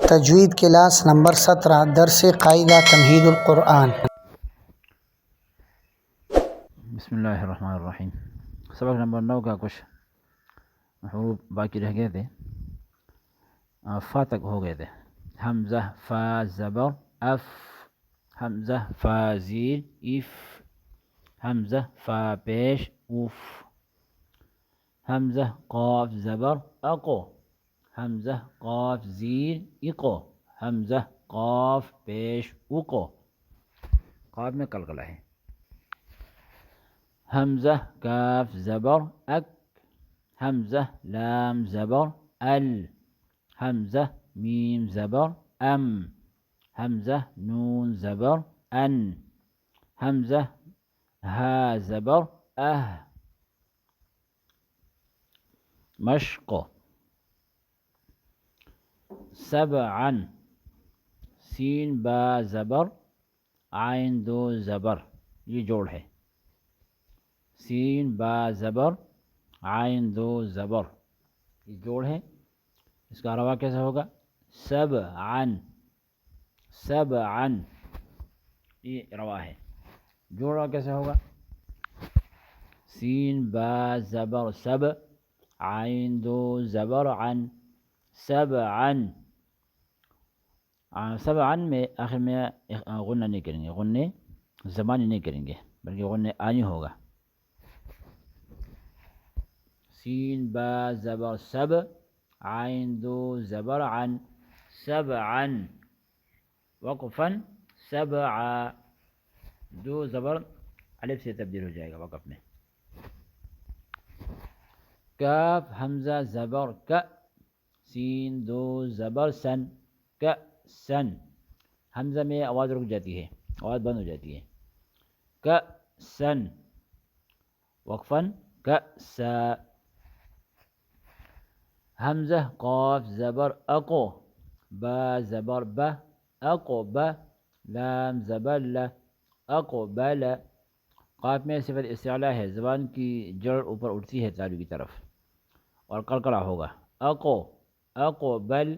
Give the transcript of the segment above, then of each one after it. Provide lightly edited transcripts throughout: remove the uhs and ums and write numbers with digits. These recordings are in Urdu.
تجوید کلاس نمبر 17 درس قاعدہ تمہید القرآن۔ بسم اللہ الرحمن الرحیم۔ سبق نمبر 9 کا کچھ حروف باقی رہ گئے تھے، فا تک ہو گئے تھے۔ حمزہ فا زبر اف، حمزہ فا زیر اف، حمزہ فا پیش اف، حمزہ قاف زبر اقو، حمزہ قاف زیر اقو، حمزہ قاف پیش اقو، قاف میں قلقلہ ہے۔ حمزہ کاف زبر اک، حمزہ لام زبر ال، حمزہ میم زبر ام، حمزہ نون زبر ان، حمزہ ہا زبر اہ، مشق سبعا، سین با زبر عین دو زبر، یہ جوڑ ہے، سین با زبر عین دو زبر، یہ جوڑ ہے۔ اس کا روا کیسا ہوگا؟ سبعا، سبعا، یہ روا ہے۔ جوڑا کیسے ہوگا؟ سین با زبر سب، عین دو زبر عن، سبعا، سبعا میں آخر میں غنہ نہیں کریں گے، غنّے زبانی نہیں کریں گے بلکہ غنّے آنی ہوگا۔ سین با زبر سب، عین دو زبر عن، سبعا، وقفا سبعا، دو زبر الف سے تبدیل ہو جائے گا وقف میں۔ کاف حمزہ زبر ک، سین دو زبر سن، ک سن، حمزہ میں آواز رک جاتی ہے، آواز بند ہو جاتی ہے۔ ک سن، وقفاً ک سا۔ حمزہ قاف زبر اقو، با زبر ب، اقو ب، لام زبر ل، اقو بل، قاف میں صفت استعلاء ہے، زبان کی جڑ اوپر اٹھتی ہے تالو کی طرف اور قلقلہ ہوگا۔ اقو، اقو بل،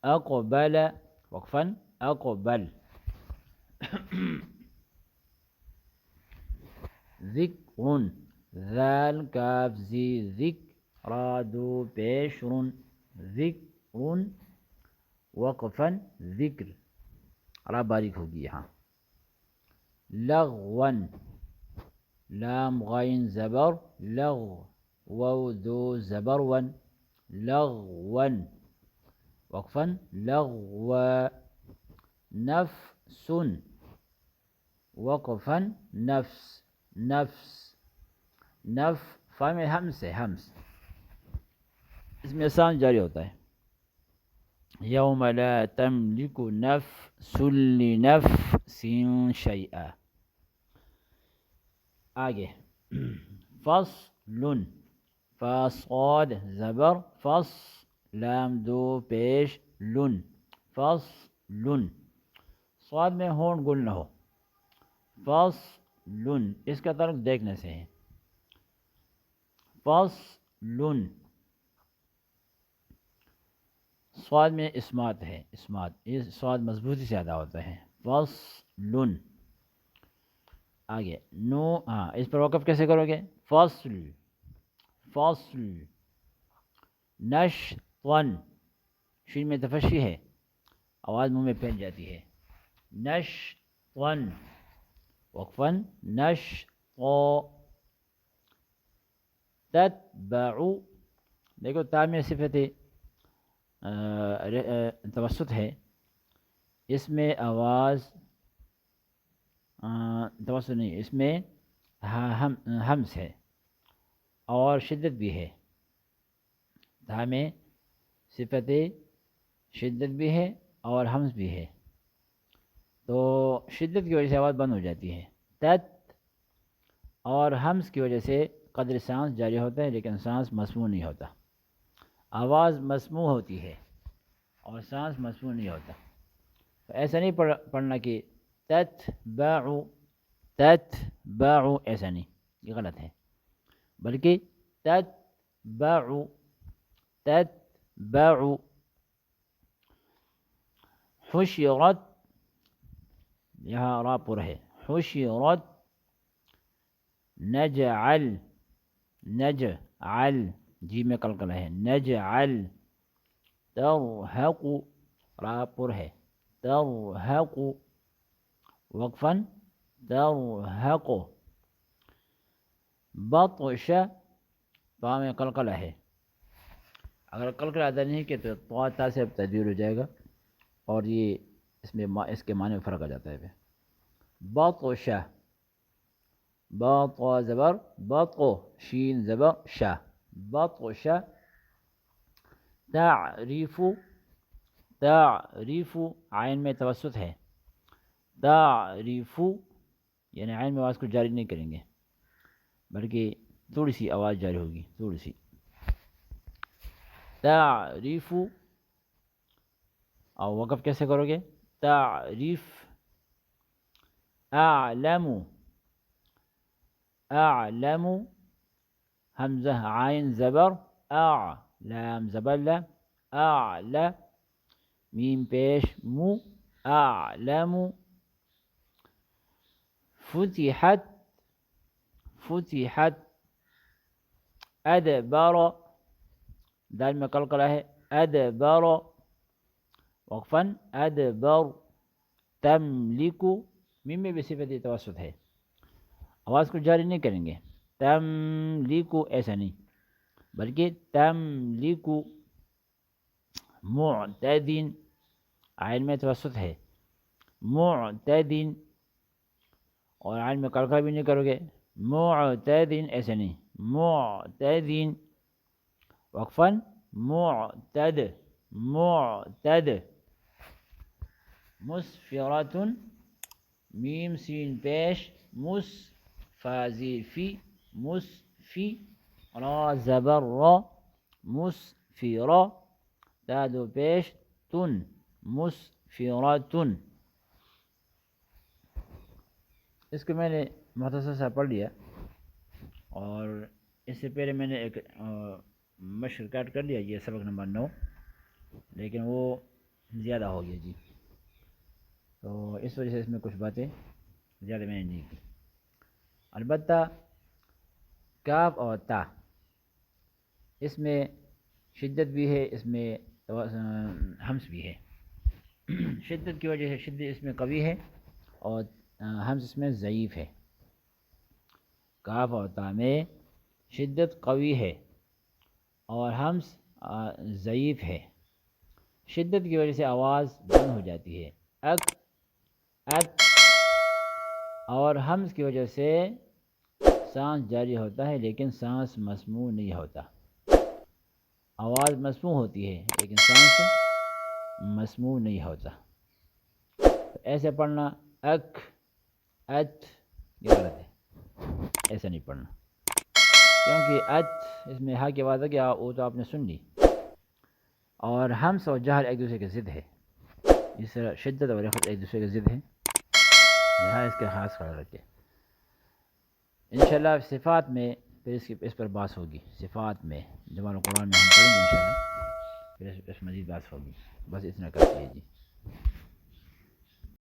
اقو بل، وقفاً اقو بل۔ ذکر، ذال کاف زی ذک، را دو پیش رن، ذکر، وقفاً ذکر، را باریک ہوگی یہاں۔ لغواً، لام غین زبر لغ، واو دو زبر ون، لغواً، وقفاً لغوا۔ نفس، وقفاً نفس، نفس، نف فا میں ہمس ہے، ہمس، اس میں سان جاری ہوتا ہے۔ یوم لا تملک نفس لنفس شیئا۔ آگے فصل، فا صاد زبر فص، لام دو پیش لن، فصل، صاد میں ہون گل نہ ہو، فصل، اس کا تعلق دیکھنے سے ہے۔ فصل، صاد میں اسمات ہے، اسمات، یہ صاد مضبوطی سے ادا ہوتا ہے۔ فصل، آگے نو، اس پر وقف کیسے کرو گے؟ فصل، فصل، نشطن، شین میں تفشی ہے، آواز منہ میں پھیل جاتی ہے، نشطن، وقفاً نشطا۔ تتبع، دیکھو تا میں صفت توسط ہے، اس میں آواز توسط نہیں، اس میں ہمس ہے اور شدت بھی ہے، تا میں صفت شدت بھی ہے اور ہمس بھی ہے، تو شدت کی وجہ سے آواز بند ہو جاتی ہے، تت، اور ہمس کی وجہ سے قدر سانس جاری ہوتا ہے لیکن سانس مسموع نہیں ہوتا، آواز مسموع ہوتی ہے اور سانس مسموع نہیں ہوتا۔ تو ایسا نہیں پڑھنا کہ تتبع، تتبع، ایسا نہیں، یہ غلط ہے، بلکہ تتبع، تتبع. حشرت یہاں را پر ہے. حشرت نجعل نجعل جی میں قلقلہ ہے. نجعل ترحق را پر ہے. ترحق وقفا ترحق. بطش تو میں قلقلہ ہے. اگر قلقلہ ادا نہیں کہ تو تا سے تجویر ہو جائے گا اور یہ اس کے معنی میں فرق آ جاتا ہے. بطش بط زبر بطو شین زبر شا. بطش تعریف تعریف عین میں توسط ہے. تعریف یعنی عین میں آواز کو جاری نہیں کریں گے بلکہ تھوڑی سی آواز جاری ہوگی, تھوڑی سی. تعریف اور وقف کیسے کرو گے؟ تعریف. اعلم اعلم حمزہ عین زبر لام زبر لا. اعلى میم پیش مو. اعلم. فتحت فتحت ادبر دال میں قلقلہ ہے. ادبر وقفا ادبر. تملک میم میں بھی صفت توسط ہے, آواز کو جاری نہیں کریں گے. تملک ایسا نہیں بلکہ تملک. معتدین عین میں توسط ہے. معتدین اور عین میں قلقلہ بھی نہیں کرو گے. معتدین ایسے نہیں. معتدین وقفا معتد معتد. مسفرات میم سین پیش مس فازی فی مسفی را زبر را مسفرا دادو پیش تن مسفراتن. اس کو میں نے مختصر سا پڑھ لیا اور اس سے پہلے میں نے ایک مشق ریکارڈ کر لیا, یہ سبق نمبر 9, لیکن وہ زیادہ ہو گیا جی, تو اس وجہ سے اس میں کچھ باتیں زیادہ میں نے نہیں کی. البتہ کاف اور تا اس میں شدت بھی ہے, اس میں حمس بھی ہے. شدت کی وجہ سے شدت اس میں قوی ہے اور حمس اس میں ضعیف ہے. کاف اور تا میں شدت قوی ہے اور حمس ضعیف ہے. شدت کی وجہ سے آواز بند ہو جاتی ہے اک اک, اور حمس کی وجہ سے سانس جاری ہوتا ہے لیکن سانس مسموع نہیں ہوتا. آواز مسموع ہوتی ہے لیکن سانس مسموع نہیں ہوتا. تو ایسے پڑھنا اک ات یہ غلط ہے, ایسا نہیں پڑھنا کیونکہ ات اس میں ہا کی آواز ہے کہ وہ تو آپ نے سن لی, اور حمس اور جہر ایک دوسرے کے ضد ہے. اس طرح شدت اور رخت ایک دوسرے کے ضد ہے, لہٰذا اس کے خاص خیال رکھے. انشاءاللہ صفات میں پھر اس پر بحث ہوگی. صفات میں جمال القرآن میں ہم پڑھیں گے انشاءاللہ, پھر اس مزید بحث ہوگی. بس اتنا کافی ہے جی.